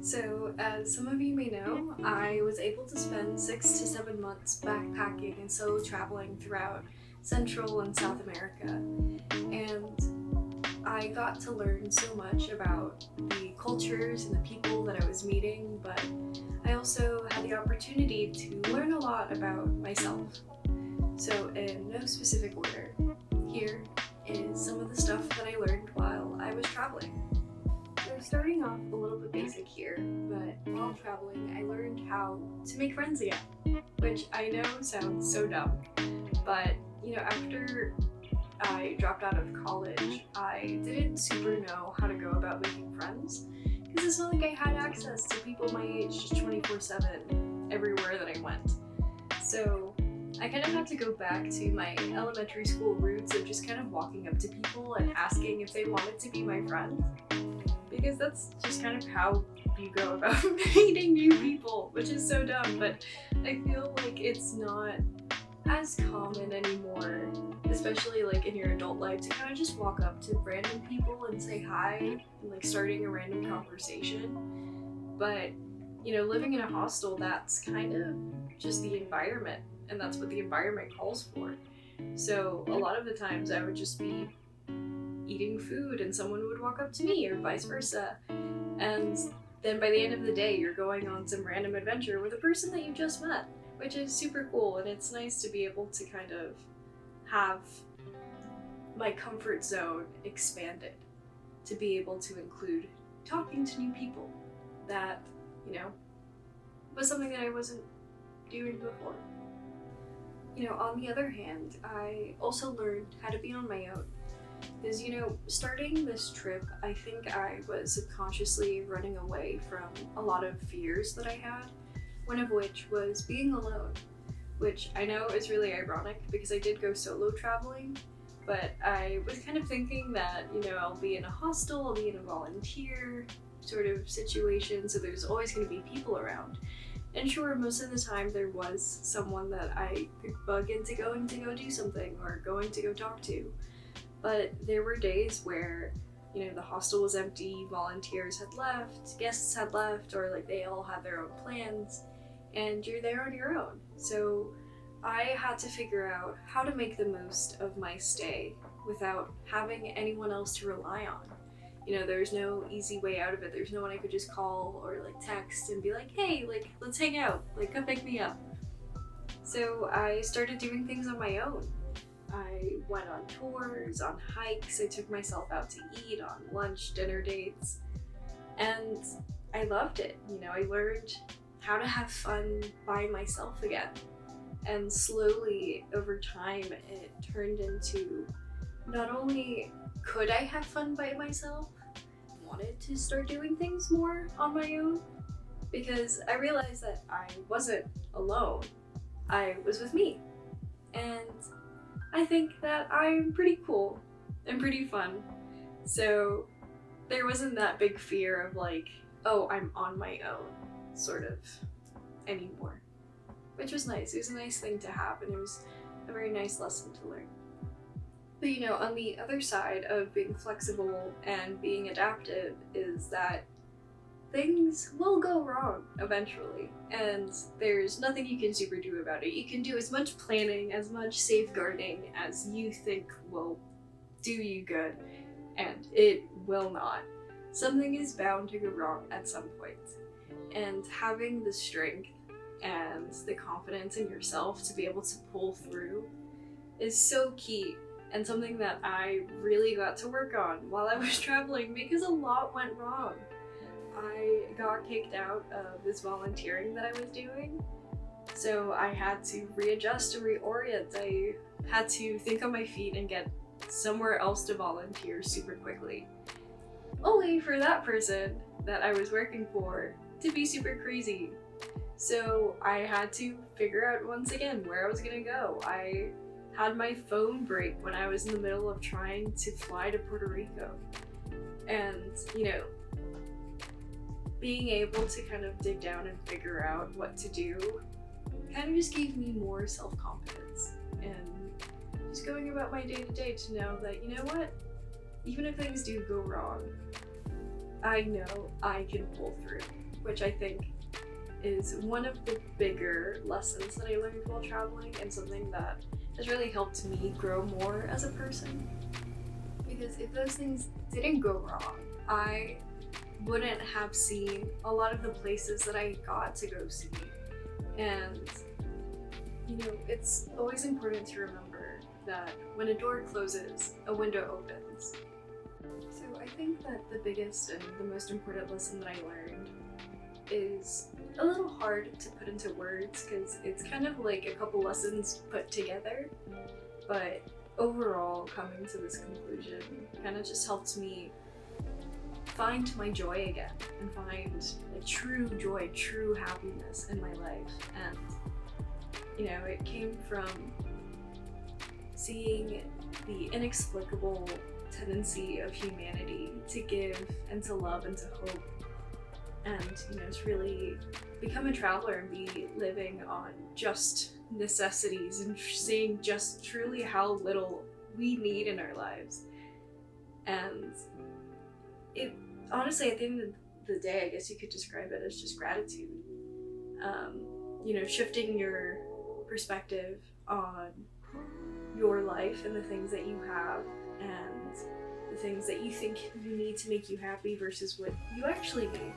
So, as some of you may know, I was able to spend 6 to 7 months backpacking and solo traveling throughout Central and South America. And I got to learn so much about the cultures and the people that I was meeting, but I also had the opportunity to learn a lot about myself. So, in no specific order, here is some of the stuff that I learned while I was traveling. So starting off a little bit basic here, but while traveling, I learned how to make friends again, which I know sounds so dumb, but after I dropped out of college, I didn't super know how to go about making friends because it's not like I had access to people my age just 24/7 everywhere that I went. So I kind of had to go back to my elementary school roots of just kind of walking up to people and asking if they wanted to be my friend, because that's just kind of how you go about meeting new people, which is so dumb, but I feel like it's not as common anymore, especially like in your adult life, to kind of just walk up to random people and say hi and like starting a random conversation. But living in a hostel, that's kind of just the environment, and that's what the environment calls for. So a lot of the times I would just be eating food and someone would walk up to me or vice versa. And then by the end of the day, you're going on some random adventure with a person that you just met, which is super cool. And it's nice to be able to kind of have my comfort zone expanded, to be able to include talking to new people that, was something that I wasn't doing before. On the other hand, I also learned how to be on my own. Because, starting this trip, I think I was subconsciously running away from a lot of fears that I had, one of which was being alone, which I know is really ironic because I did go solo traveling, but I was kind of thinking that, I'll be in a hostel, I'll be in a volunteer sort of situation, so there's always going to be people around. And sure, most of the time there was someone that I could bug into going to go do something or going to go talk to. But there were days where, the hostel was empty, volunteers had left, guests had left, or like they all had their own plans, and you're there on your own. So I had to figure out how to make the most of my stay without having anyone else to rely on. There's no easy way out of it. There's no one I could just call or like text and be like, hey, like, let's hang out, like, come pick me up. So I started doing things on my own. I went on tours, on hikes, I took myself out to eat, on lunch, dinner dates, and I loved it. I learned how to have fun by myself again. And slowly, over time, it turned into not only could I have fun by myself, I wanted to start doing things more on my own, because I realized that I wasn't alone. I was with me. And I think that I'm pretty cool and pretty fun. So there wasn't that big fear of like, oh, I'm on my own, sort of, anymore. Which was nice. It was a nice thing to have, and it was a very nice lesson to learn. But on the other side of being flexible and being adaptive is that things will go wrong eventually, and there's nothing you can super do about it. You can do as much planning, as much safeguarding as you think will do you good, and it will not. Something is bound to go wrong at some point, and having the strength and the confidence in yourself to be able to pull through is so key, and something that I really got to work on while I was traveling, because a lot went wrong. I got kicked out of this volunteering that I was doing, so I had to readjust and reorient. I had to think on my feet and get somewhere else to volunteer super quickly, only for that person that I was working for to be super crazy. So I had to figure out once again where I was gonna go. I had my phone break when I was in the middle of trying to fly to Puerto Rico, and being able to kind of dig down and figure out what to do kind of just gave me more self-confidence, and just going about my day-to-day to know that, what, even if things do go wrong, I know I can pull through. which I think is one of the bigger lessons that I learned while traveling, and something that has really helped me grow more as a person. Because if those things didn't go wrong, I wouldn't have seen a lot of the places that I got to go see. And, it's always important to remember that when a door closes, a window opens. So I think that the biggest and the most important lesson that I learned is a little hard to put into words because it's kind of like a couple lessons put together, but overall coming to this conclusion kind of just helped me find my joy again and find like true joy, true happiness in my life. And it came from seeing the inexplicable tendency of humanity to give and to love and to hope, and to really become a traveler and be living on just necessities and seeing just truly how little we need in our lives. And it honestly, at the end of the day, I guess you could describe it as just gratitude. Shifting your perspective on your life and the things that you have and the things that you think you need to make you happy versus what you actually need.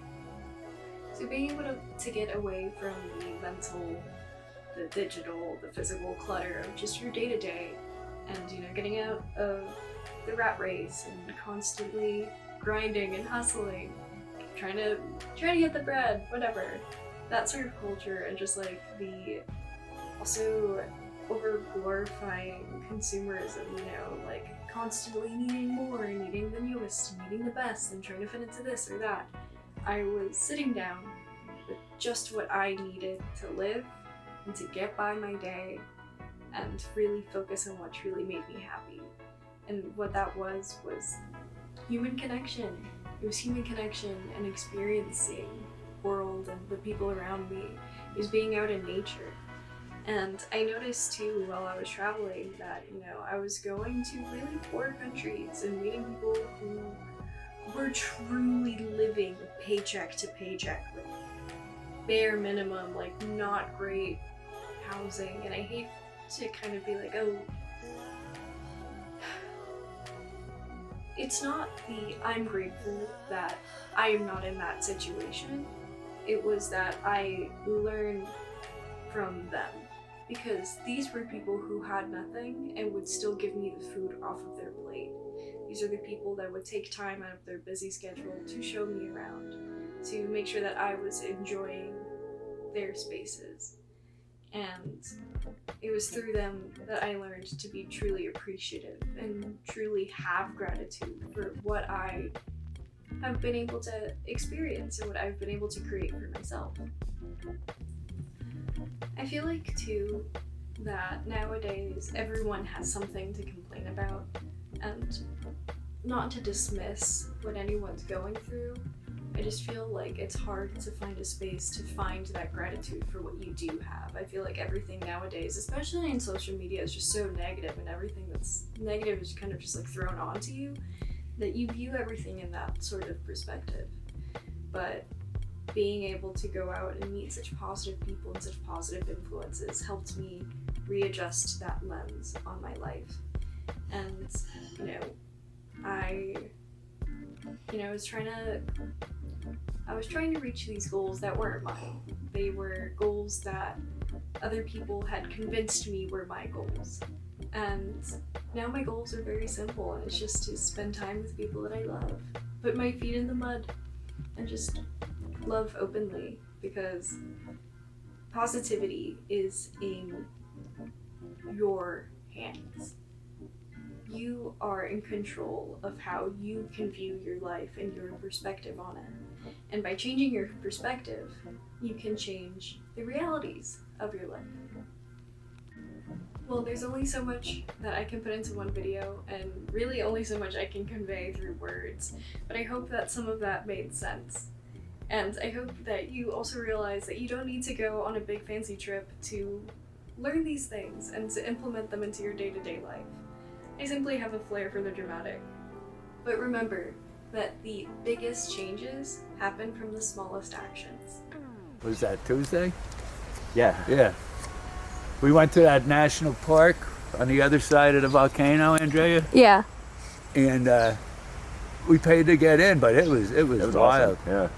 So being able to get away from the mental, the digital, the physical clutter of just your day-to-day, and getting out of the rat race and constantly grinding and hustling, trying to get the bread, whatever. That sort of culture, and just like the also over glorifying consumerism, like constantly needing more, needing the newest, needing the best, and trying to fit into this or that. I was sitting down with just what I needed to live and to get by my day and really focus on what truly made me happy. And what that was human connection. It was human connection and experiencing the world and the people around me. It was being out in nature. And I noticed too while I was traveling that, I was going to really poor countries and meeting people who were truly living paycheck to paycheck with bare minimum, like not great housing. And I hate to kind of be like, oh, it's not I'm grateful that I am not in that situation. It was that I learned from them, because these were people who had nothing and would still give me the food off of their plate. These are the people that would take time out of their busy schedule to show me around, to make sure that I was enjoying their spaces. And it was through them that I learned to be truly appreciative and truly have gratitude for what I have been able to experience and what I've been able to create for myself. I feel like too that nowadays everyone has something to complain about, and not to dismiss what anyone's going through. I just feel like it's hard to find a space to find that gratitude for what you do have. I feel like everything nowadays, especially in social media, is just so negative, and everything that's negative is kind of just like thrown onto you, that you view everything in that sort of perspective. But being able to go out and meet such positive people and such positive influences helped me readjust that lens on my life. And I was trying to reach these goals that weren't mine. They were goals that other people had convinced me were my goals. And now my goals are very simple, and it's just to spend time with people that I love, put my feet in the mud, and just love openly, because positivity is in your hands. You are in control of how you can view your life and your perspective on it. And by changing your perspective, you can change the realities of your life. Well, there's only so much that I can put into one video, and really only so much I can convey through words, but I hope that some of that made sense. And I hope that you also realize that you don't need to go on a big fancy trip to learn these things and to implement them into your day-to-day life. I simply have a flair for the dramatic. But remember, that the biggest changes happen from the smallest actions. Was that Tuesday? Yeah. Yeah. We went to that national park on the other side of the volcano, Andrea, Yeah. and we paid to get in, but it was It was wild. awesome. Yeah.